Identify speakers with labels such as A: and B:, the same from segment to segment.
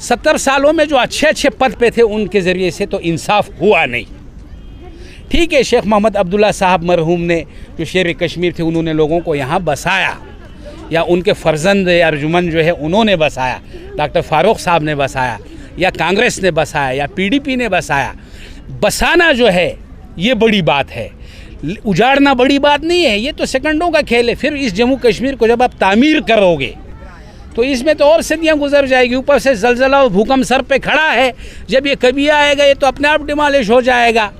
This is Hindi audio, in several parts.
A: 70 सालों में जो अच्छे अच्छे पद पे थे उनके ज़रिए से तो इंसाफ हुआ नहीं। ठीक है, शेख मोहम्मद अब्दुल्ला साहब मरहूम ने जो शेर कश्मीर थे उन्होंने लोगों को यहाँ बसाया, या उनके फर्जंद अर्जुमन जो है उन्होंने बसाया, डॉक्टर फारूक साहब ने बसाया, या कांग्रेस ने बसाया, या पीडीपी ने बसाया। बसाना जो है ये बड़ी बात है, उजाड़ना बड़ी बात नहीं है। ये तो सेकंडों का खेल है। फिर इस जम्मू कश्मीर को जब आप तामीर करोगे तो इसमें तो और सदियाँ गुजर जाएगी। ऊपर से जलजला और भूकंप सर पे खड़ा है। जब ये कभी आएगा ये तो अपने आप डिमोलिश हो जाएगा।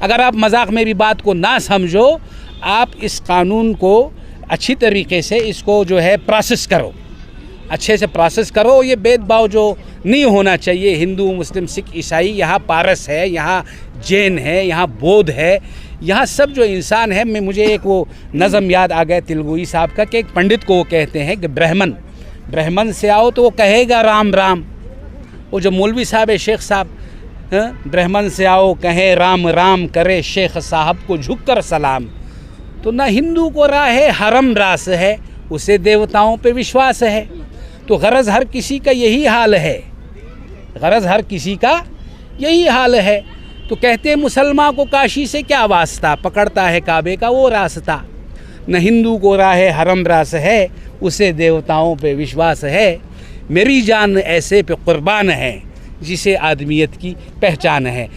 A: अगर आप मजाक मेरी बात को ना समझो, आप इस कानून को अच्छी तरीके से इसको जो है प्रोसेस करो, अच्छे से प्रोसेस करो। ये भेदभाव जो नहीं होना चाहिए, हिंदू मुस्लिम सिख ईसाई, यहाँ पारस है, यहाँ जैन है, यहाँ बौद्ध है, यहाँ सब जो इंसान है। मुझे एक वो नज़म याद आ गया तेलुगुई साहब का कि एक पंडित को वो कहते हैं कि ब्राह्मण से आओ तो वो कहेगा राम राम। वो जो मौलवी साहब है, शेख साहब, ब्राह्मण से आओ कहे राम राम, करे शेख साहब को झुककर सलाम। तो ना हिंदू को राह हरम रास है, उसे देवताओं पे विश्वास है। तो गरज हर किसी का यही हाल है, गरज हर किसी का यही हाल है। तो कहते हैं मुसलमान को काशी से क्या वास्ता, पकड़ता है काबे का वो रास्ता। न हिंदू को राह हरम रास है, उसे देवताओं पे विश्वास है। मेरी जान ऐसे पे कुर्बान है, जिसे आदमियत की पहचान है।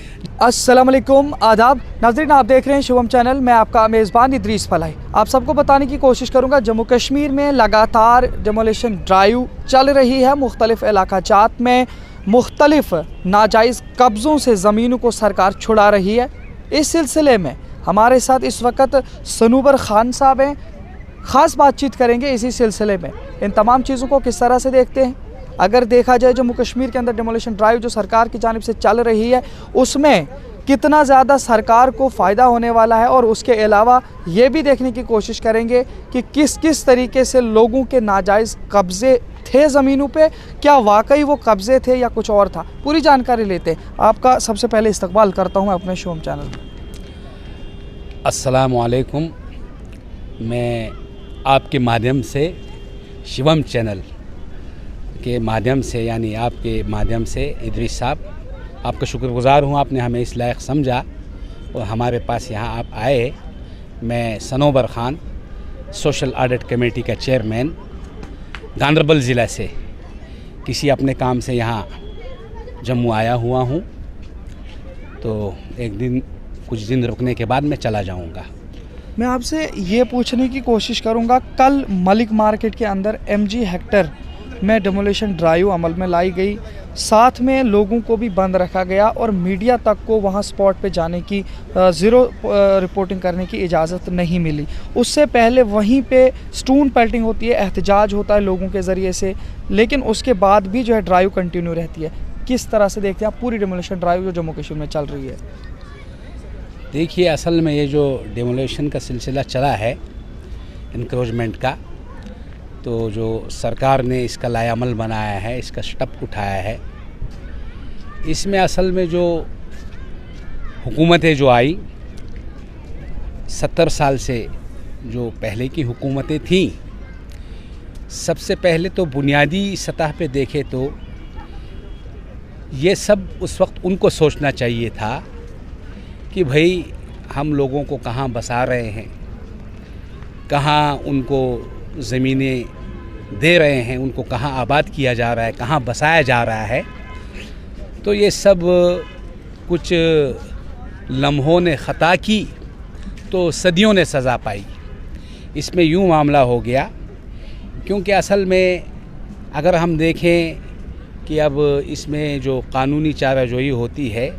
B: अस्सलाम वालेकुम, आदाब नाज़रीन, आप देख रहे हैं शुभम चैनल। मैं आपका मेज़बान इदरीस फलाई। आप सबको बताने की कोशिश करूंगा, जम्मू कश्मीर में लगातार डेमोलिशन ड्राइव चल रही है। मुख्तलिफ़ इलाका जात में मुख्तलिफ नाजायज़ कब्ज़ों से ज़मीनों को सरकार छुड़ा रही है। इस सिलसिले में हमारे साथ इस वक्त सनूबर खान साहब हैं। ख़ास बातचीत करेंगे इसी सिलसिले में, इन तमाम चीज़ों को किस तरह से देखते हैं। अगर देखा जाए जम्मू कश्मीर के अंदर डेमोलिशन ड्राइव जो सरकार की जानिब से चल रही है, उसमें कितना ज़्यादा सरकार को फ़ायदा होने वाला है, और उसके अलावा ये भी देखने की कोशिश करेंगे कि किस किस तरीके से लोगों के नाजायज़ कब्ज़े थे ज़मीनों पे, क्या वाकई वो कब्ज़े थे या कुछ और था। पूरी जानकारी लेते हैं। आपका सबसे पहले इस्तकबाल करता हूँ मैं अपने शुभम चैनल में।
A: अस्सलामु अलैकुम। मैं आपके माध्यम से शिवम चैनल के माध्यम से, यानी आपके माध्यम से इदरीस साहब, आपका शुक्रगुज़ार हूँ। आपने हमें इस लायक समझा और हमारे पास यहाँ आप आए। मैं Sanobar Khan, social audit committee का चेयरमैन, गांदरबल ज़िला से किसी अपने काम से यहाँ जम्मू आया हुआ हूँ। तो कुछ दिन रुकने के बाद मैं चला जाऊँगा।
B: मैं आपसे ये पूछने की कोशिश करूँगा, कल मलिक मार्केट के अंदर MG हेक्टर में डेमोलिशन ड्राइव अमल में लाई गई, साथ में लोगों को भी बंद रखा गया और मीडिया तक को वहां स्पॉट पे जाने की, ज़ीरो रिपोर्टिंग करने की इजाज़त नहीं मिली। उससे पहले वहीं पे स्टोन पेल्टिंग होती है, एहतजाज होता है लोगों के ज़रिए से, लेकिन उसके बाद भी जो है ड्राइव कंटिन्यू रहती है। किस तरह से देखते हैं आप पूरी डेमोलिशन ड्राइव जो जम्मू कश्मीर में चल रही है?
A: देखिए, असल में ये जो डेमोलिशन का सिलसिला चला है इंक्रोचमेंट का, तो जो सरकार ने इसका लाएअमल बनाया है, इसका स्टेप उठाया है, इसमें असल में जो हुकूमतें जो आई 70 साल से, जो पहले की हुकूमतें थीं, सबसे पहले तो बुनियादी सतह पे देखे तो ये सब उस वक्त उनको सोचना चाहिए था कि भाई हम लोगों को कहाँ बसा रहे हैं, कहाँ उनको ज़मीनें दे रहे हैं, उनको कहाँ आबाद किया जा रहा है, कहाँ बसाया जा रहा है। तो ये सब कुछ लम्हों ने ख़ता की तो सदियों ने सज़ा पाई। इसमें यूँ मामला हो गया, क्योंकि असल में अगर हम देखें कि अब इसमें जो कानूनी चाराजोई होती है,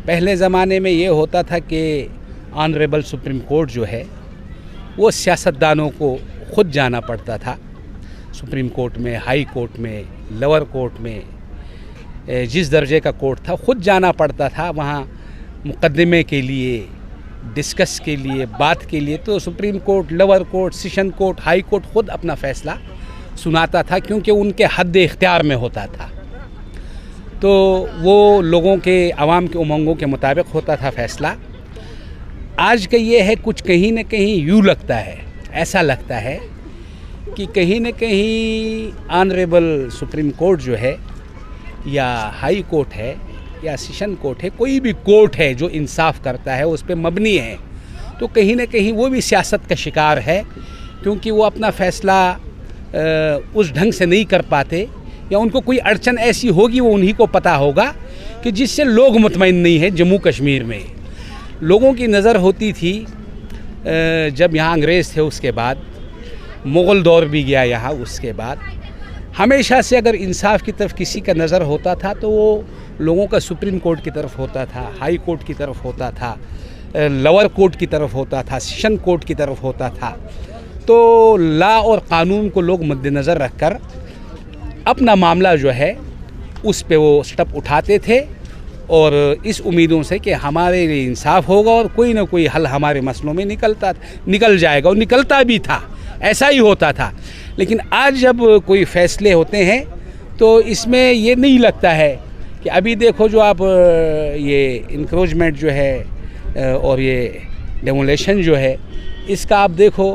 A: पहले ज़माने में ये होता था कि ऑनरेबल सुप्रीम कोर्ट जो है वो सियासतदानों को ख़ुद जाना पड़ता था। सुप्रीम कोर्ट में, हाई कोर्ट में, लोअर कोर्ट में, जिस दर्जे का कोर्ट था ख़ुद जाना पड़ता था वहाँ मुकदमे के लिए, डिस्कस के लिए, बात के लिए। तो supreme court, lower court, session court, high court ख़ुद अपना फ़ैसला सुनाता था, क्योंकि उनके हद इख्तियार में होता था। तो वो लोगों के, आवाम के उमंगों के मुताबिक होता था फ़ैसला। आज का ये है, कुछ कहीं न कहीं यूँ लगता है, ऐसा लगता है कि कहीं न कहीं ऑनरेबल सुप्रीम कोर्ट जो है या हाई कोर्ट है या सेशन कोर्ट है, कोई भी कोर्ट है जो इंसाफ करता है उस पर मबनी है, तो कहीं ना कहीं वो भी सियासत का शिकार है, क्योंकि वो अपना फ़ैसला उस ढंग से नहीं कर पाते, या उनको कोई अड़चन ऐसी होगी वो उन्हीं को पता होगा कि जिससे लोग मुतमईन नहीं हैं। जम्मू कश्मीर में लोगों की नज़र होती थी जब यहाँ अंग्रेज़ थे, उसके बाद मुग़ल दौर भी गया यहाँ, उसके बाद हमेशा से अगर इंसाफ की तरफ किसी का नज़र होता था तो वो लोगों का सुप्रीम कोर्ट की तरफ होता था, हाई कोर्ट की तरफ होता था, लोअर कोर्ट की तरफ होता था, सेशन कोर्ट की तरफ होता था। तो लॉ और क़ानून को लोग मद्देनज़र रख कर अपना मामला जो है उस पे वो स्टेप उठाते थे, और इस उम्मीदों से कि हमारे लिए इंसाफ होगा और कोई ना कोई हल हमारे मसलों में निकल जाएगा, और निकलता भी था, ऐसा ही होता था। लेकिन आज जब कोई फ़ैसले होते हैं तो इसमें ये नहीं लगता है कि अभी देखो जो आप ये इंक्रोचमेंट जो है और ये डेमोलेशन जो है, इसका आप देखो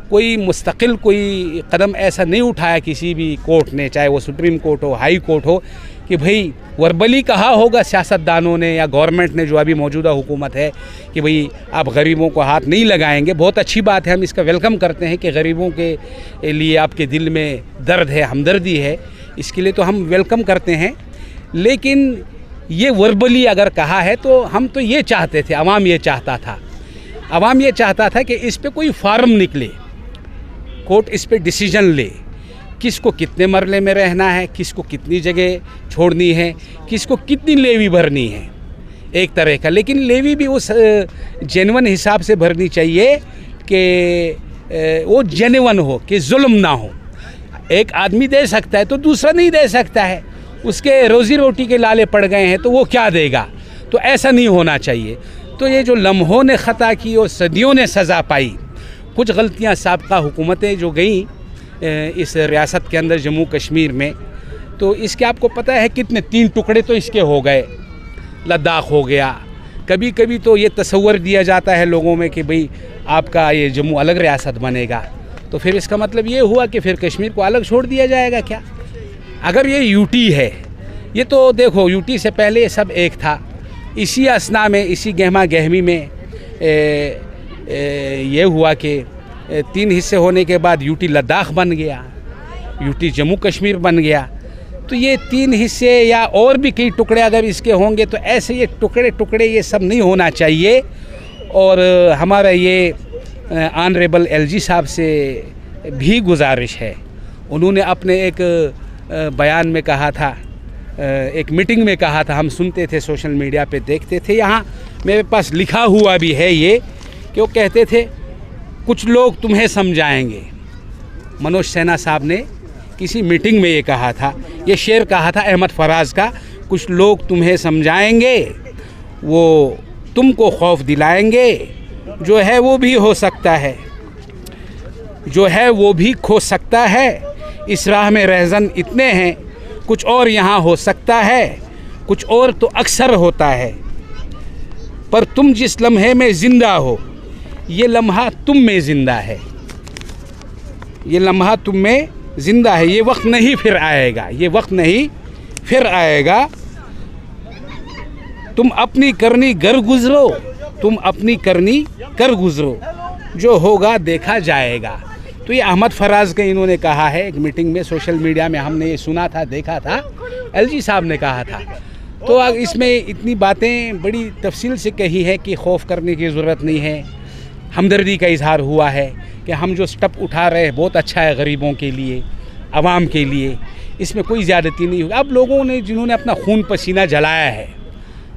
A: कोई मुस्तकिल कोई कदम ऐसा नहीं उठाया किसी भी कोर्ट ने, चाहे वो सुप्रीम कोर्ट हो, हाई कोर्ट हो, कि भाई वर्बली कहा होगा सियासतदानों ने या गवर्नमेंट ने जो अभी मौजूदा हुकूमत है कि भाई आप गरीबों को हाथ नहीं लगाएंगे। बहुत अच्छी बात है, हम इसका वेलकम करते हैं कि गरीबों के लिए आपके दिल में दर्द है, हमदर्दी है, इसके लिए तो हम वेलकम करते हैं। लेकिन ये वर्बली अगर कहा है तो हम तो ये चाहते थे, आवाम ये चाहता था, आवाम ये चाहता था कि इस पे कोई फार्म निकले, कोर्ट इस पे डिसीजन ले, किसको कितने मरले में रहना है, किसको कितनी जगह छोड़नी है, किसको कितनी लेवी भरनी है, एक तरह का। लेकिन लेवी भी उस जेन्युइन हिसाब से भरनी चाहिए कि वो जेन्युइन हो, कि जुल्म ना हो। एक आदमी दे सकता है तो दूसरा नहीं दे सकता है, उसके रोज़ी रोटी के लाले पड़ गए हैं तो वो क्या देगा, तो ऐसा नहीं होना चाहिए। तो ये जो लम्हों ने ख़ता की और सदियों ने सज़ा पाई, कुछ गलतियाँ साबका हुकूमतें जो गईं इस रियासत के अंदर जम्मू कश्मीर में, तो इसके आपको पता है कितने 3 टुकड़े तो इसके हो गए। लद्दाख हो गया, कभी कभी तो ये तसव्वुर दिया जाता है लोगों में कि भाई आपका ये जम्मू अलग रियासत बनेगा, तो फिर इसका मतलब ये हुआ कि फिर कश्मीर को अलग छोड़ दिया जाएगा क्या? अगर ये यूटी है, ये तो देखो यूटी से पहले ये सब एक था। इसी असना में, इसी गहमा गहमी में ये हुआ कि 3 हिस्से होने के बाद यूटी लद्दाख बन गया, यूटी जम्मू कश्मीर बन गया। तो ये 3 हिस्से या और भी कई टुकड़े अगर इसके होंगे तो ऐसे ये टुकड़े टुकड़े ये सब नहीं होना चाहिए। और हमारा ये ऑनरेबल एलजी साहब से भी गुजारिश है, उन्होंने अपने एक बयान में कहा था, एक मीटिंग में कहा था, हम सुनते थे, सोशल मीडिया पे देखते थे, यहाँ मेरे पास लिखा हुआ भी है ये, कि वो कहते थे कुछ लोग तुम्हें समझाएंगे। मनोज सिन्हा साहब ने किसी मीटिंग में ये कहा था, ये शेर कहा था अहमद फराज का, कुछ लोग तुम्हें समझाएंगे, वो तुमको खौफ दिलाएंगे, जो है वो भी हो सकता है, जो है वो भी खो सकता है, इस राह में रहज़न इतने हैं, कुछ और यहाँ हो सकता है, कुछ और तो अक्सर होता है, पर तुम जिस लम्हे में ज़िंदा हो, ये लम्हा तुम में ज़िंदा है, ये लम्हा तुम में ज़िंदा है, ये वक्त नहीं फिर आएगा, ये वक्त नहीं फिर आएगा, तुम अपनी करनी गर गुज़रो, तुम अपनी करनी कर गुज़रो, जो होगा देखा जाएगा। तो ये अहमद फराज का इन्होंने कहा है एक मीटिंग में, सोशल मीडिया में हमने ये सुना था, देखा था, एलजी साहब ने कहा था। तो इसमें इतनी बातें बड़ी तफसील से कही है कि खौफ करने की ज़रूरत नहीं है, हमदर्दी का इजहार हुआ है कि हम जो स्टेप उठा रहे हैं बहुत अच्छा है गरीबों के लिए, आवाम के लिए, इसमें कोई ज़्यादती नहीं हुई। अब लोगों ने जिन्होंने अपना खून पसीना जलाया है,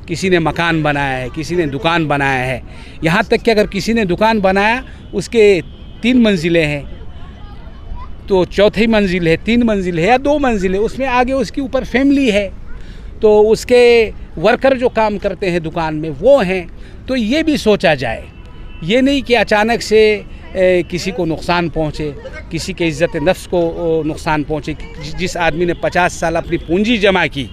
A: किसी ने मकान बनाया है, किसी ने दुकान बनाया है, यहाँ तक कि अगर किसी ने दुकान बनाया उसके 3 मंजिलें हैं तो चौथी मंजिल है, 3 मंजिल है या 2 मंजिल है, उसमें आगे उसके ऊपर फैमिली है, तो उसके वर्कर जो काम करते हैं दुकान में वो हैं। तो ये भी सोचा जाए, ये नहीं कि अचानक से किसी को नुकसान पहुँचे, किसी के इज़्ज़त नफ्स को नुकसान पहुँचे। जिस आदमी ने 50 साल अपनी पूंजी जमा की,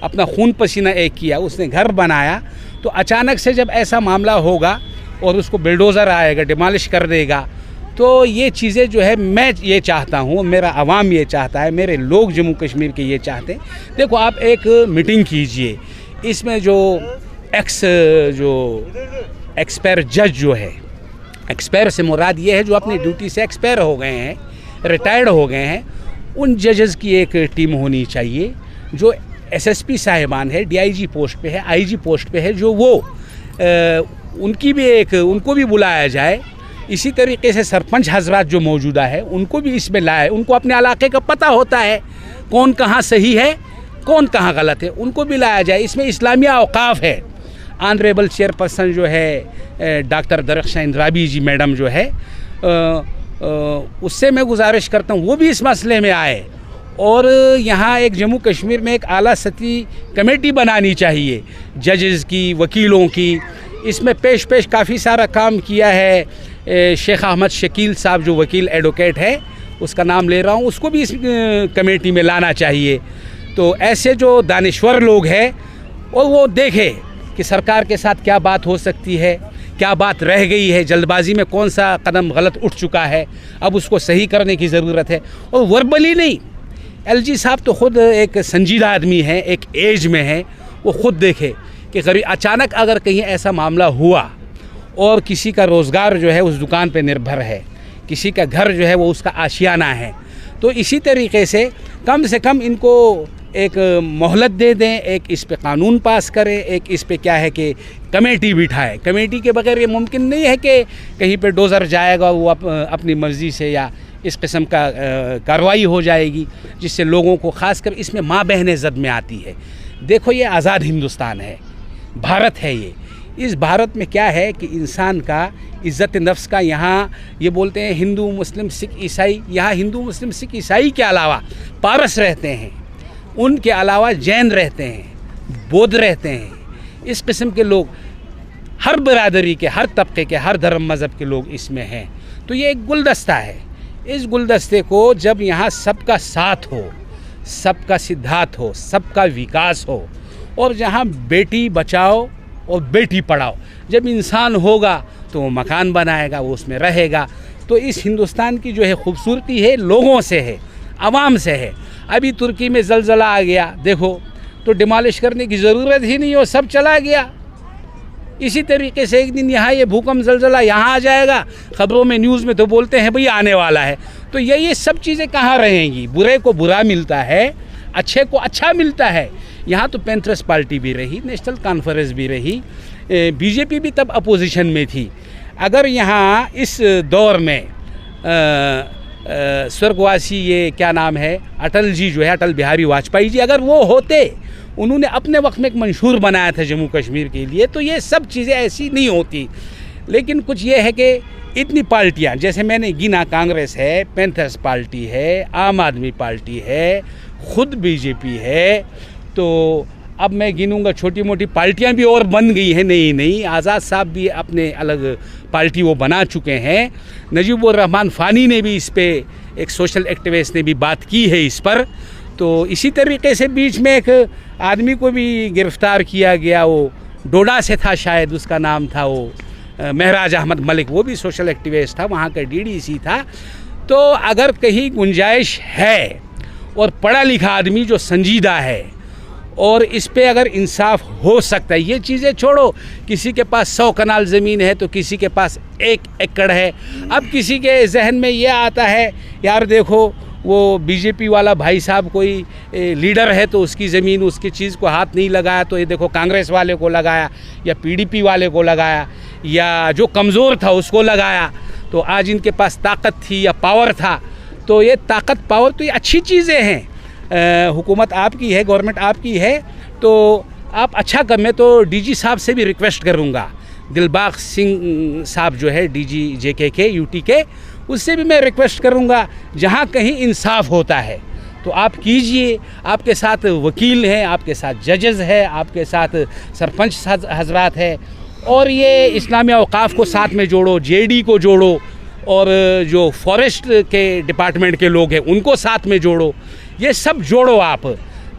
A: अपना खून पसीना एक किया, उसने घर बनाया, तो अचानक से जब ऐसा मामला होगा और उसको बिल्डोज़र आएगा, डिमॉलिश कर देगा, तो ये चीज़ें जो है मैं ये चाहता हूँ, मेरा आवाम ये चाहता है, मेरे लोग जम्मू कश्मीर के ये चाहते हैं। देखो आप एक मीटिंग कीजिए, इसमें जो एक्सपायर जज जो है, एक्सपायर से मुराद ये है जो अपनी ड्यूटी से एक्सपायर हो गए हैं, रिटायर्ड हो गए हैं, उन जजेस की एक टीम होनी चाहिए जो एसएसपी साहिबान है, डीआईजी पोस्ट पे है, आईजी पोस्ट पे है, जो वो उनको भी बुलाया जाए। इसी तरीके से सरपंच हजरात जो मौजूदा है उनको भी इसमें लाए, उनको अपने इलाके का पता होता है कौन कहाँ सही है कौन कहाँ गलत है, उनको भी लाया जाए। इसमें इस्लामिया औकाफ है, ऑनरेबल चेयरपर्सन जो है डॉक्टर दरख्शां इंद्राबी जी मैडम जो है, उससे मैं गुजारिश करता हूँ वो भी इस मसले में आए और यहाँ एक जम्मू कश्मीर में एक आला सतही कमेटी बनानी चाहिए जजेस की, वकीलों की। इसमें पेश काफ़ी सारा काम किया है शेख अहमद शकील साहब जो वकील एडवोकेट है, उसका नाम ले रहा हूँ, उसको भी इस कमेटी में लाना चाहिए। तो ऐसे जो दानिश्वर लोग हैं और वो देखे कि सरकार के साथ क्या बात हो सकती है, क्या बात रह गई है, जल्दबाजी में कौन सा कदम गलत उठ चुका है, अब उसको सही करने की ज़रूरत है। और वर्बली नहीं, एलजी साहब तो ख़ुद एक संजीदा आदमी है, एक एज में है, वो ख़ुद देखे कि कभी अचानक अगर कहीं ऐसा मामला हुआ और किसी का रोज़गार जो है उस दुकान पे निर्भर है, किसी का घर जो है वो उसका आशियाना है, तो इसी तरीके से कम इनको एक मोहलत दे दें, एक इस पे कानून पास करें, एक इस पे क्या है कि कमेटी बिठाए। कमेटी के बगैर ये मुमकिन नहीं है कि कहीं पे डोज़र जाएगा वो अपनी मर्ज़ी से या इस किस्म का कार्रवाई हो जाएगी जिससे लोगों को ख़ासकर इसमें माँ बहनें जद में आती है। देखो ये आज़ाद हिंदुस्तान है, भारत है ये। इस भारत में क्या है कि इंसान का इज़्ज़त नफ्स का, यहाँ ये बोलते हैं हिंदू मुस्लिम सिख ईसाई, यहाँ हिंदू मुस्लिम सिख ईसाई के अलावा पारस रहते हैं, उनके अलावा जैन रहते हैं, बौद्ध रहते हैं। इस किस्म के लोग हर बरादरी के, हर तबके के, हर धर्म मज़हब के लोग इसमें हैं। तो ये एक गुलदस्ता है। इस गुलदस्ते को जब यहाँ सबका साथ हो, सबका सिद्धांत हो, सबका विकास हो और जहाँ बेटी बचाओ और बेटी पढ़ाओ, जब इंसान होगा तो वो मकान बनाएगा, वो उसमें रहेगा। तो इस हिंदुस्तान की जो है खूबसूरती है लोगों से है, आवाम से है। अभी तुर्की में ज़लज़ला आ गया, देखो तो डिमॉलिश करने की ज़रूरत ही नहीं हो, सब चला गया। इसी तरीके से एक दिन यहाँ ये भूकंप ज़लज़ला यहाँ आ जाएगा, ख़बरों में न्यूज़ में तो बोलते हैं भाई आने वाला है। तो ये सब चीज़ें कहाँ रहेंगी? बुरे को बुरा मिलता है, अच्छे को अच्छा मिलता है। यहाँ तो पैंथर्स पार्टी भी रही, नेशनल कॉन्फ्रेंस भी रही, बीजेपी भी तब अपोजिशन में थी। अगर यहाँ इस दौर में स्वर्गवासी ये क्या नाम है अटल जी जो है, अटल बिहारी वाजपेयी जी, अगर वो होते, उन्होंने अपने वक्त में एक मंशूर बनाया था जम्मू कश्मीर के लिए, तो ये सब चीज़ें ऐसी नहीं होती। लेकिन कुछ ये है कि इतनी पार्टियाँ, जैसे मैंने गिना, कांग्रेस है, पैंथर्स पार्टी है, आम आदमी पार्टी है, ख़ुद बीजेपी है, तो अब मैं गिनूंगा छोटी मोटी पार्टियां भी और बन गई हैं। नहीं, आज़ाद साहब भी अपने अलग पार्टी वो बना चुके हैं। नजीबुर रहमान फ़ानी ने भी इस पे, एक सोशल एक्टिविस्ट ने भी बात की है इस पर। तो इसी तरीके से बीच में एक आदमी को भी गिरफ़्तार किया गया, वो डोडा से था शायद, उसका नाम था वो महराज अहमद मलिक, वो भी सोशल एक्टिविस्ट था, वहाँ का डीडीसी था। तो अगर कहीं गुंजाइश है और पढ़ा लिखा आदमी जो संजीदा है और इस पे अगर इंसाफ हो सकता है, ये चीज़ें छोड़ो, किसी के पास 100 कनाल ज़मीन है तो किसी के पास 1 एकड़ है। अब किसी के जहन में ये आता है यार देखो वो बीजेपी वाला भाई साहब कोई लीडर है तो उसकी ज़मीन, उसकी चीज़ को हाथ नहीं लगाया, तो ये देखो कांग्रेस वाले को लगाया या पीडीपी वाले को लगाया या जो कमज़ोर था उसको लगाया। तो आज इनके पास ताकत थी या पावर था, तो ये ताकत पावर तो ये अच्छी चीज़ें हैं। हुकूमत आपकी है, गवर्नमेंट आपकी है, तो आप अच्छा कर। मैं तो डीजी साहब से भी रिक्वेस्ट करूँगा, दिलबाग सिंह साहब जो है डीजी जेके के यूटी के, उससे भी मैं रिक्वेस्ट करूँगा जहाँ कहीं इंसाफ होता है तो आप कीजिए। आपके साथ वकील हैं, आपके साथ जजेस है, आपके साथ सरपंच हजरात है, और ये इस्लामी औकाफ को साथ में जोड़ो, जेडी को जोड़ो, और जो फॉरेस्ट के डिपार्टमेंट के लोग हैं उनको साथ में जोड़ो। ये सब जोड़ो आप।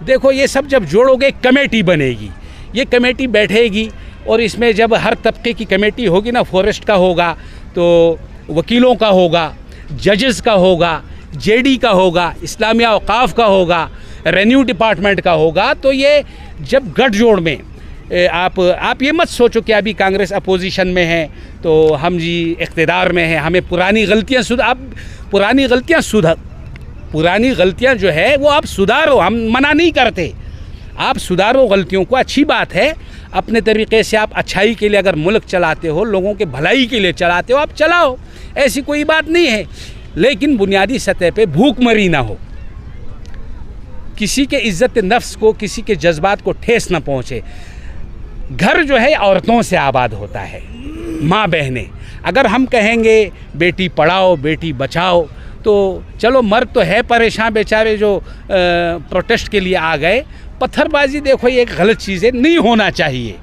A: देखो ये सब जब जोड़ोगे कमेटी बनेगी, ये कमेटी बैठेगी और इसमें जब हर तबके की कमेटी होगी ना, फॉरेस्ट का होगा तो वकीलों का होगा, जजेस का होगा, जेडी का होगा, इस्लामिया औकाफ का होगा, रेन्यू डिपार्टमेंट का होगा। तो ये जब गठजोड़ में आप ये मत सोचो कि अभी कांग्रेस अपोजिशन में है तो हम जी इक़्तिदार में हैं, हमें पुरानी गलतियाँ जो है वो आप सुधारो, हम मना नहीं करते, आप सुधारो गलतियों को, अच्छी बात है। अपने तरीक़े से आप अच्छाई के लिए अगर मुल्क चलाते हो, लोगों के भलाई के लिए चलाते हो, आप चलाओ, ऐसी कोई बात नहीं है। लेकिन बुनियादी सतह पे भूखमरी ना हो, किसी के इज़्ज़त नफ्स को, किसी के जज्बात को ठेस ना पहुँचे। घर जो है औरतों से आबाद होता है, माँ बहनें। अगर हम कहेंगे बेटी पढ़ाओ बेटी बचाओ तो चलो मर्द तो है परेशान बेचारे जो प्रोटेस्ट के लिए आ गए। पत्थरबाजी देखो ये एक गलत चीज़ है, नहीं होना चाहिए।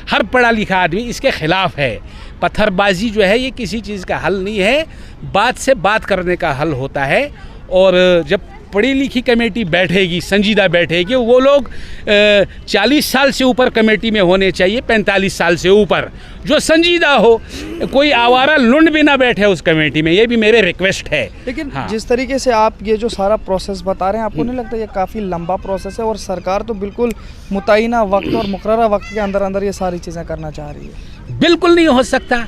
A: हर पढ़ा लिखा आदमी इसके ख़िलाफ़ है। पत्थरबाजी जो है ये किसी चीज़ का हल नहीं है, बात से बात करने का हल होता है। और जब पढ़ी लिखी कमेटी बैठेगी, संजीदा बैठेगी, वो लोग 40 साल से ऊपर कमेटी में होने चाहिए, 45 साल से ऊपर, जो संजीदा हो, कोई आवारा लुंड भी ना बैठे उस कमेटी में, ये भी मेरे रिक्वेस्ट है।
B: लेकिन
A: हाँ।
B: जिस तरीके से आप ये जो सारा प्रोसेस बता रहे हैं, आपको नहीं लगता ये काफ़ी लंबा प्रोसेस है और सरकार तो बिल्कुल मुतय्यना वक्त और मुकर्ररा वक्त के अंदर अंदर ये सारी चीज़ें करना चाह रही है?
A: बिल्कुल नहीं हो सकता,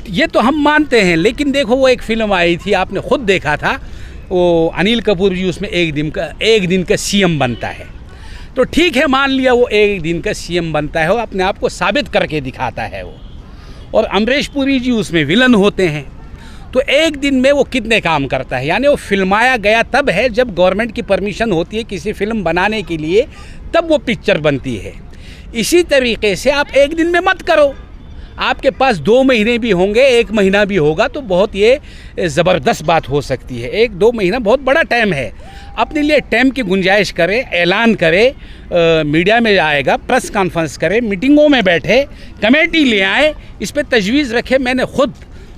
A: ये तो हम मानते हैं। लेकिन देखो वो एक फ़िल्म आई थी, आपने खुद देखा था, वो अनिल कपूर जी उसमें एक दिन का सीएम बनता है। तो ठीक है, मान लिया वो एक दिन का सीएम बनता है, वो अपने आप को साबित करके दिखाता है वो। और अमरीश पुरी जी उसमें विलन होते हैं। तो एक दिन में वो कितने काम करता है, यानी वो फिल्माया गया तब है जब गवर्नमेंट की परमिशन होती है किसी फिल्म बनाने के लिए, तब वो पिक्चर बनती है। इसी तरीके से आप एक दिन में मत करो, आपके पास 2 महीने भी होंगे, 1 महीना भी होगा तो बहुत ये ज़बरदस्त बात हो सकती है। 1-2 महीना बहुत बड़ा टाइम है, अपने लिए टाइम की गुंजाइश करें, ऐलान करें, मीडिया में आएगा, प्रेस कॉन्फ्रेंस करें, मीटिंगों में बैठे, कमेटी ले आए, इस पर तजवीज़ रखें। मैंने ख़ुद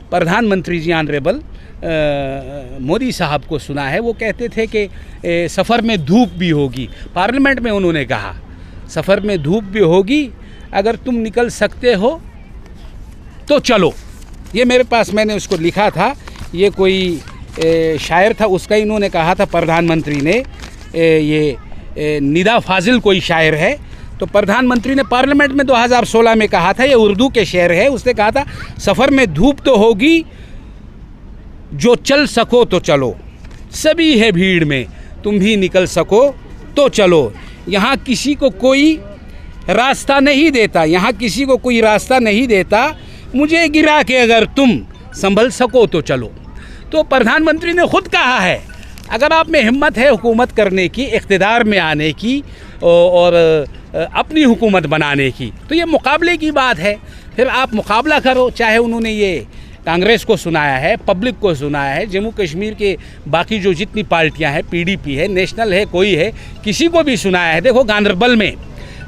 A: प्रधानमंत्री जी ऑनरेबल मोदी साहब को सुना है, वो कहते थे कि सफ़र में धूप भी होगी। पार्लियामेंट में उन्होंने कहा सफ़र में धूप भी होगी, अगर तुम निकल सकते हो तो चलो। ये मेरे पास, मैंने उसको लिखा था, ये कोई शायर था, उसका इन्होंने कहा था प्रधानमंत्री ने, ये निदा फाजिल कोई शायर है, तो प्रधानमंत्री ने पार्लियामेंट में 2016 में कहा था, ये उर्दू के शेर है, उसने कहा था सफ़र में धूप तो होगी, जो चल सको तो चलो, सभी है भीड़ में, तुम भी निकल सको तो चलो। यहाँ किसी को कोई रास्ता नहीं देता, यहाँ किसी को कोई रास्ता नहीं देता, मुझे गिरा के अगर तुम संभल सको तो चलो। तो प्रधानमंत्री ने खुद कहा है, अगर आप में हिम्मत है हुकूमत करने की, इक़्तिदार में आने की और अपनी हुकूमत बनाने की, तो ये मुकाबले की बात है। फिर आप मुकाबला करो, चाहे उन्होंने ये कांग्रेस को सुनाया है, पब्लिक को सुनाया है, जम्मू कश्मीर के बाकी जो जितनी पार्टियां हैं, पीडीपी है, नेशनल है, कोई है, किसी को भी सुनाया है। देखो गांदरबल में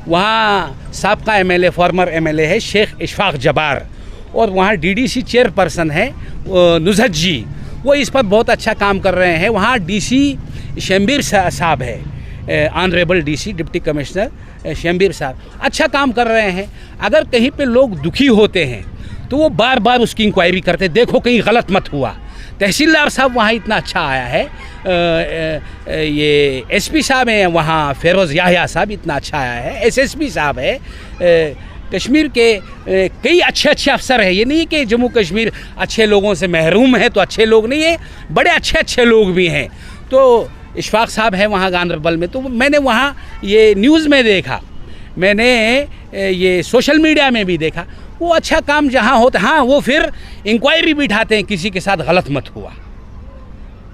A: वहाँ साबका एमएलए, फॉर्मर एमएलए है शेख इशफाक जबार, और वहाँ डीडीसी चेयरपर्सन है नुज़हत जी, वो इस पर बहुत अच्छा काम कर रहे हैं। वहाँ डीसी शम्बीर साहब है, ऑनरेबल डीसी डिप्टी कमिश्नर शम्बीर साहब अच्छा काम कर रहे हैं। अगर कहीं पे लोग दुखी होते हैं तो वो बार बार उसकी इंक्वायरी करते, देखो कहीं गलत मत हुआ। तहसीलदार साहब वहाँ इतना अच्छा आया है, ये एसपी साहब हैं वहाँ, फेरोज़ याहिया साहब इतना अच्छा आया है, एसएसपी साहब है, कश्मीर के कई अच्छे अफसर हैं। ये नहीं कि जम्मू कश्मीर अच्छे लोगों से महरूम है तो अच्छे लोग नहीं है, बड़े अच्छे लोग भी हैं। तो इशफाक साहब हैं वहाँ गांदरबल में, तो मैंने वहाँ ये न्यूज़ में देखा, मैंने ये सोशल मीडिया में भी देखा, वो अच्छा काम जहाँ होता, हाँ वो फिर इंक्वायरी बिठाते हैं, किसी के साथ गलत मत हुआ।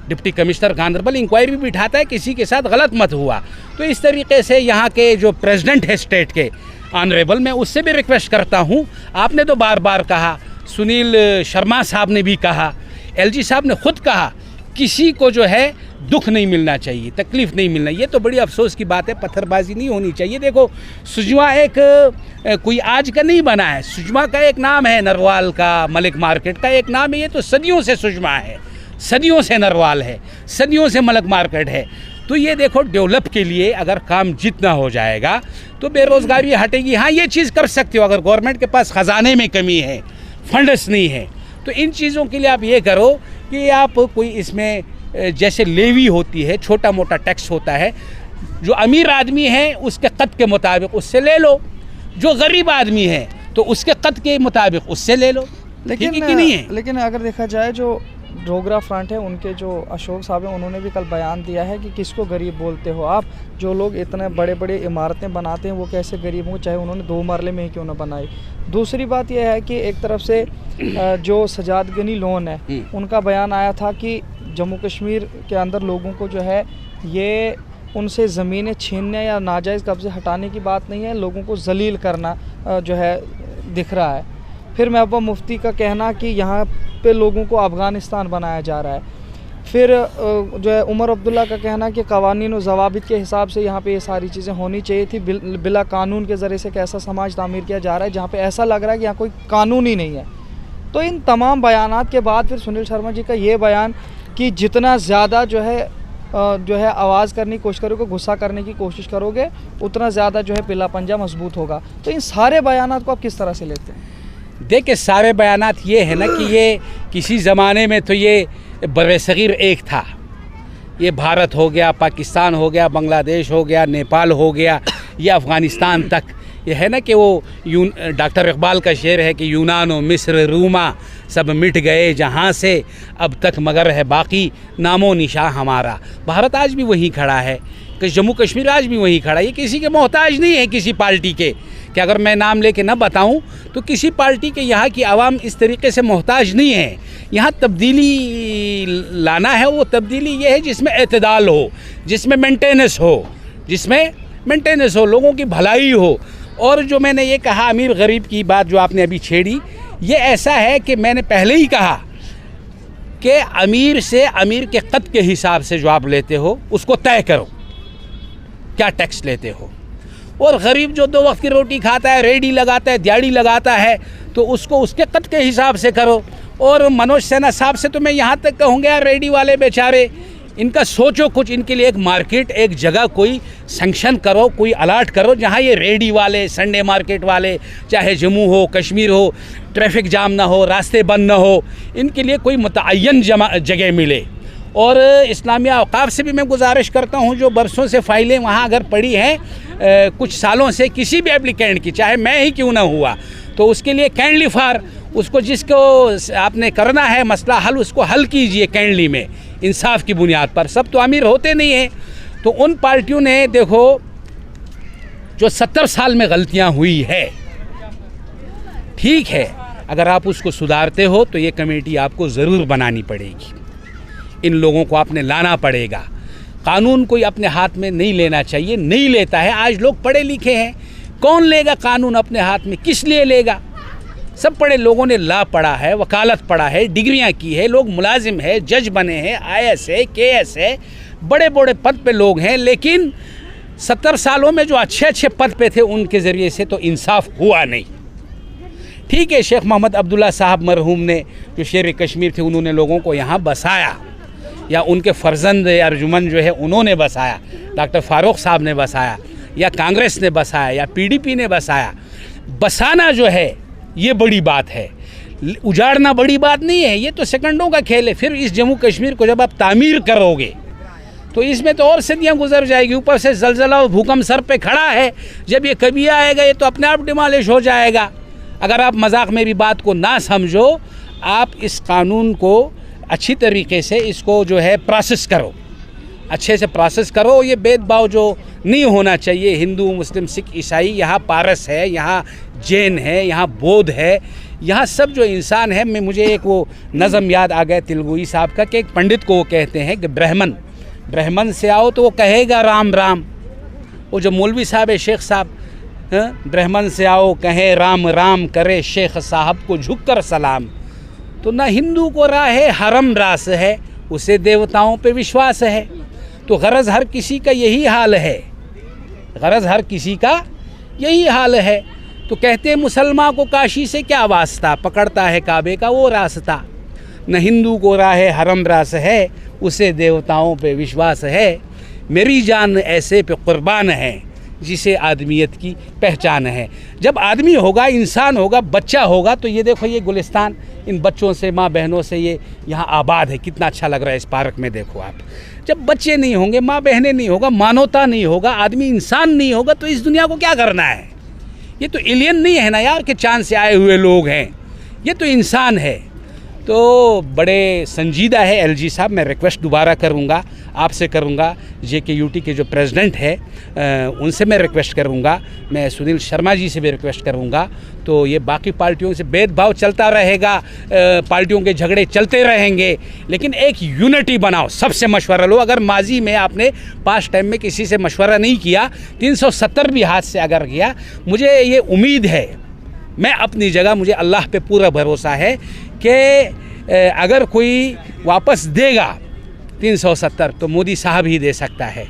A: डिप्टी कमिश्नर गांदरबल इंक्वायरी भी बिठाता है, किसी के साथ गलत मत हुआ। तो इस तरीके से यहाँ के जो प्रेसिडेंट है स्टेट के ऑनरेबल, मैं उससे भी रिक्वेस्ट करता हूँ, आपने तो बार बार कहा, सुनील शर्मा साहब ने भी कहा, एलजी साहब ने खुद कहा, किसी को जो है दुख नहीं मिलना चाहिए, तकलीफ़ नहीं मिलना, ये तो बड़ी अफसोस की बात है। पत्थरबाजी नहीं होनी चाहिए। देखो सुजमा एक कोई आज का नहीं बना है, सुजमा का एक नाम है, नरवाल का, मलिक मार्केट का एक नाम है, ये तो सदियों से सुजमा है, सदियों से नरवाल है, सदियों से मलिक मार्केट है। तो ये देखो डेवलप के लिए अगर काम जितना हो जाएगा तो बेरोज़गारी हटेगी। हाँ ये चीज़ कर सकते हो, अगर गवर्नमेंट के पास ख़जाने में कमी है, फंड्स नहीं है, तो इन चीज़ों के लिए आप ये करो कि आप कोई इसमें जैसे लेवी होती है, छोटा मोटा टैक्स होता है, जो अमीर आदमी है उसके कद के मुताबिक उससे ले लो, जो गरीब आदमी है तो उसके कद के मुताबिक उससे ले लो।
B: लेकिन
A: ठीक है कि नहीं है?
B: लेकिन अगर देखा जाए जो डोगरा फ्रंट है, उनके जो अशोक साहब हैं, उन्होंने भी कल बयान दिया है कि किसको गरीब बोलते हो आप, जो लोग इतने बड़े बड़े इमारतें बनाते हैं वो कैसे गरीब हों, चाहे उन्होंने 2 मरले में ही क्यों ना बनाई। दूसरी बात यह है कि एक तरफ से जो सजाद गनी लोन है उनका बयान आया था कि जम्मू कश्मीर के अंदर लोगों को जो है ये उनसे ज़मीनें छीनने या नाजायज़ कब्ज़े हटाने की बात नहीं है, लोगों को जलील करना जो है दिख रहा है। फिर महबूबा मुफ्ती का कहना कि यहाँ पे लोगों को अफ़गानिस्तान बनाया जा रहा है। फिर जो है उमर अब्दुल्ला का कहना कि कवानीन और ज़वाबित के हिसाब से यहाँ पे ये सारी चीज़ें होनी चाहिए थी, बिला कानून के ज़रिए से कैसा समाज तामीर किया जा रहा है जहाँ पे ऐसा लग रहा है कि यहाँ कोई कानून ही नहीं है। तो इन तमाम बयानात के बाद फिर सुनील शर्मा जी का ये बयान कि जितना ज़्यादा जो है आवाज़ करने की कोशिश करोगे, गुस्सा करने की कोशिश करोगे, उतना ज़्यादा जो है पिला पंजा मजबूत होगा। तो इन सारे बयानात को आप किस तरह से लेते हैं?
A: देखिए, सारे बयानात ये है ना कि ये किसी ज़माने में तो ये बरसगीर एक था, ये भारत हो गया, पाकिस्तान हो गया, बांग्लादेश हो गया, नेपाल हो गया, या अफ़गानिस्तान तक। ये है ना कि वो डॉक्टर इकबाल का शेर है कि यूनान व मिस्र रूमा सब मिट गए जहाँ से, अब तक मगर है बाकी नामो निशा हमारा। भारत आज भी वहीं खड़ा है, कि जम्मू कश्मीर आज भी वहीं खड़ा है। ये किसी के मोहताज नहीं है, किसी पार्टी के, कि अगर मैं नाम लेके ना बताऊं तो किसी पार्टी के यहाँ की आवाम इस तरीके से मोहताज नहीं है। यहाँ तब्दीली लाना है, वो तब्दीली ये है जिसमें एतदाल हो, जिसमें मेंटेनेंस हो, लोगों की भलाई हो। और जो मैंने ये कहा अमीर गरीब की बात जो आपने अभी छेड़ी, ये ऐसा है कि मैंने पहले ही कहा कि अमीर से अमीर के कद के हिसाब से जो आप लेते हो उसको तय करो, क्या टैक्स लेते हो। और गरीब जो 2 वक्त की रोटी खाता है, रेडी लगाता है, दिहाड़ी लगाता है, तो उसको उसके कद के हिसाब से करो। और मनोज सिन्हा साहब से तो मैं यहाँ तक कहूँगा, यार रेडी वाले बेचारे, इनका सोचो कुछ, इनके लिए एक मार्केट, एक जगह कोई सैंक्शन करो, कोई अलाट करो जहाँ ये रेडी वाले, संडे मार्केट वाले, चाहे जम्मू हो, कश्मीर हो, ट्रैफिक जाम ना हो, रास्ते बंद ना हो, इनके लिए कोई मुतअय्यन जगह मिले। और इस्लामिया औकाफ से भी मैं गुजारिश करता हूँ, जो बरसों से फ़ाइलें वहाँ अगर पड़ी हैं कुछ सालों से किसी भी एप्लीकेंट की, चाहे मैं ही क्यों ना हुआ, तो उसके लिए काइंडली फॉर उसको जिसको आपने करना है मसला हल, उसको हल कीजिए काइंडली में, इंसाफ की बुनियाद पर। सब तो अमीर होते नहीं हैं। तो उन पार्टियों ने देखो जो 70 साल में गलतियाँ हुई है, ठीक है, अगर आप उसको सुधारते हो तो ये कमेटी आपको ज़रूर बनानी पड़ेगी, इन लोगों को आपने लाना पड़ेगा। कानून कोई अपने हाथ में नहीं लेना चाहिए, नहीं लेता है। आज लोग पढ़े लिखे हैं, कौन लेगा कानून अपने हाथ में, किस लिए लेगा? सब पढ़े लोगों ने लॉ पढ़ा है, वकालत पढ़ा है, डिग्रियां की है, लोग मुलाजिम है, जज बने हैं, IAS है, KS है, बड़े बड़े पद पे लोग हैं। लेकिन 70 सालों में जो अच्छे पद पे थे उनके ज़रिए से तो इंसाफ हुआ नहीं। ठीक है, शेख मोहम्मद अब्दुल्ला साहब मरहूम ने, जो शेर कश्मीर थे, उन्होंने लोगों को यहाँ बसाया, या उनके फर्जंद अर्जुमन जो है उन्होंने बसाया, डॉक्टर फारूक साहब ने बसाया, या कांग्रेस ने बसाया, या PDP ने बसाया। बसाना जो है ये बड़ी बात है, उजाड़ना बड़ी बात नहीं है। ये तो सेकंडों का खेल है। फिर इस जम्मू कश्मीर को जब आप तामीर करोगे तो इसमें तो और सदियाँ गुजर जाएगी। ऊपर से जलजला और भूकंप सर पे खड़ा है, जब ये कभी आएगा ये तो अपने आप डिमोलिश हो जाएगा। अगर आप मजाक मेरी बात को ना समझो, आप इस कानून को अच्छी तरीके से इसको जो है प्रोसेस करो, अच्छे से प्रोसेस करो। ये भेदभाव जो नहीं होना चाहिए, हिंदू मुस्लिम सिख ईसाई, यहाँ पारस है, यहाँ जैन है, यहाँ बौद्ध है, यहाँ सब जो इंसान है। मुझे एक वो नज़म याद आ गया तेलुगुई साहब का, कि एक पंडित को वो कहते हैं कि ब्राह्मण से आओ तो वो कहेगा राम राम। वो जो मौलवी साहब है, शेख साहब, ब्राह्मण से आओ कहे राम राम, करे शेख साहब को झुक कर सलाम। तो ना हिंदू को राह हरम रास है, उसे देवताओं पे विश्वास है। तो गरज हर किसी का यही हाल है, गरज हर किसी का यही हाल है। तो कहते हैं मुसलमान को काशी से क्या वास्ता, पकड़ता है काबे का वो रास्ता। न हिंदू को राह हरम रास है, उसे देवताओं पे विश्वास है। मेरी जान ऐसे पे कुर्बान है, जिसे आदमियत की पहचान है। जब आदमी होगा, इंसान होगा, बच्चा होगा, तो ये देखो ये गुलिस्तान इन बच्चों से, माँ बहनों से ये यहाँ आबाद है। कितना अच्छा लग रहा है इस पार्क में, देखो आप। जब बच्चे नहीं होंगे, माँ बहनें नहीं होगा, मानवता नहीं होगा, आदमी इंसान नहीं होगा, तो इस दुनिया को क्या करना है? ये तो एलियन नहीं है ना यार कि चांद से आए हुए लोग हैं, ये तो इंसान है। तो बड़े संजीदा है एलजी साहब। मैं रिक्वेस्ट दोबारा करूंगा, आपसे करूंगा, JKUT के जो प्रेसिडेंट है उनसे मैं रिक्वेस्ट करूंगा, मैं सुनील शर्मा जी से भी रिक्वेस्ट करूंगा। तो ये बाकी पार्टियों से भेदभाव चलता रहेगा, पार्टियों के झगड़े चलते रहेंगे, लेकिन एक यूनिटी बनाओ, सबसे मशवरा लो। अगर माजी में आपने पास्ट टाइम में किसी से मशवरा नहीं किया, 370 भी हाथ से अगर किया, मुझे ये उम्मीद है, मैं अपनी जगह, मुझे अल्लाह पे पूरा भरोसा है कि अगर कोई वापस देगा 370 तो मोदी साहब ही दे सकता है,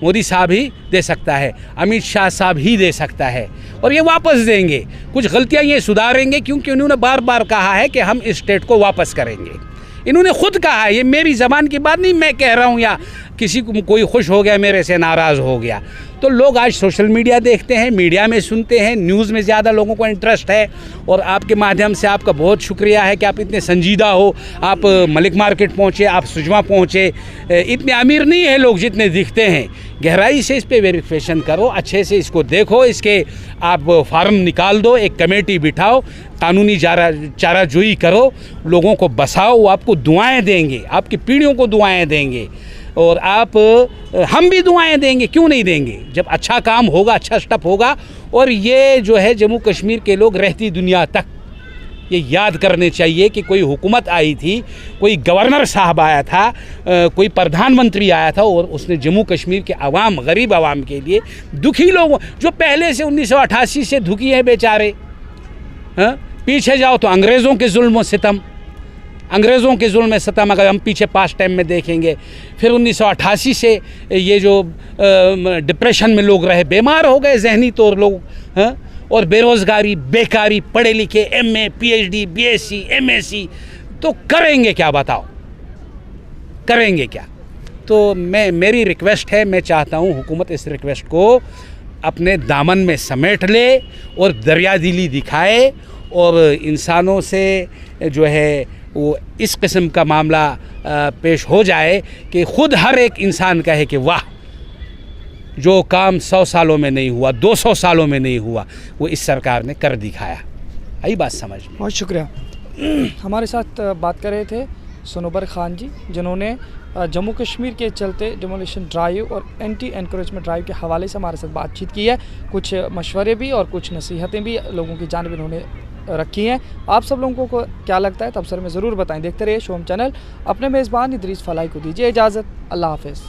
A: मोदी साहब ही दे सकता है, अमित शाह साहब ही दे सकता है, और ये वापस देंगे। कुछ गलतियां ये सुधारेंगे, क्योंकि उन्होंने बार बार कहा है कि हम इस स्टेट को वापस करेंगे। इन्होंने खुद कहा है, ये मेरी ज़बान की बात नहीं मैं कह रहा हूँ, या किसी को कोई खुश हो गया मेरे से नाराज़ हो गया। तो लोग आज सोशल मीडिया देखते हैं, मीडिया में सुनते हैं, न्यूज़ में ज़्यादा लोगों को इंटरेस्ट है। और आपके माध्यम से आपका बहुत शुक्रिया है कि आप इतने संजीदा हो, आप मलिक मार्केट पहुँचे, आप सुजमा पहुँचे। इतने अमीर नहीं है लोग जितने दिखते हैं। गहराई से इस पर वेरिफिकेशन करो, अच्छे से इसको देखो, इसके आप फार्म निकाल दो, एक कमेटी बिठाओ, कानूनी चाराजोई करो, लोगों को बसाओ, वो आपको दुआएं देंगे, आपकी पीढ़ियों को दुआएं देंगे, और हम भी दुआएं देंगे, क्यों नहीं देंगे? जब अच्छा काम होगा, अच्छा स्टेप होगा। और ये जो है जम्मू कश्मीर के लोग रहती दुनिया तक ये याद करने चाहिए कि कोई हुकूमत आई थी, कोई गवर्नर साहब आया था, कोई प्रधानमंत्री आया था, और उसने जम्मू कश्मीर के अवाम, गरीब आवाम के लिए, दुखी लोगों, जो पहले से 1988 से दुखी हैं बेचारे। पीछे जाओ तो अंग्रेज़ों के जुल्म और सितम, अंग्रेज़ों के जुल्म सितम अगर हम पीछे पास्ट टाइम में देखेंगे, फिर 1988 से ये जो डिप्रेशन में लोग रहे, बीमार हो गए जहनी तौर लोग, और बेरोज़गारी, बेकारी, पढ़े लिखे, MA, PhD, BSc, MSc, तो करेंगे क्या बताओ, करेंगे क्या? तो मेरी रिक्वेस्ट है, मैं चाहता हूँ हुकूमत इस रिक्वेस्ट को अपने दामन में समेट ले और दरियादिली दिखाए, और इंसानों से जो है वो इस किस्म का मामला पेश हो जाए कि ख़ुद हर एक इंसान कहे कि वाह, जो काम 100 सालों में नहीं हुआ, 200 सालों में नहीं हुआ, वो इस सरकार ने कर दिखाया। आई बात समझ में?
B: बहुत शुक्रिया। हमारे साथ बात कर रहे थे सनोबर खान जी, जिन्होंने जम्मू कश्मीर के चलते डिमोलिशन ड्राइव और एंटी एनकरेजमेंट ड्राइव के हवाले से हमारे साथ बातचीत की है। कुछ मशवरे भी और कुछ नसीहतें भी लोगों की जानिब इन्होंने रखी हैं। आप सब लोगों को क्या लगता है तबसरे में ज़रूर बताएं। देखते रहिए शोम चैनल। अपने मेज़बान इदरीस फलाई को दीजिए इजाज़त। अल्लाह हाफ़िज़।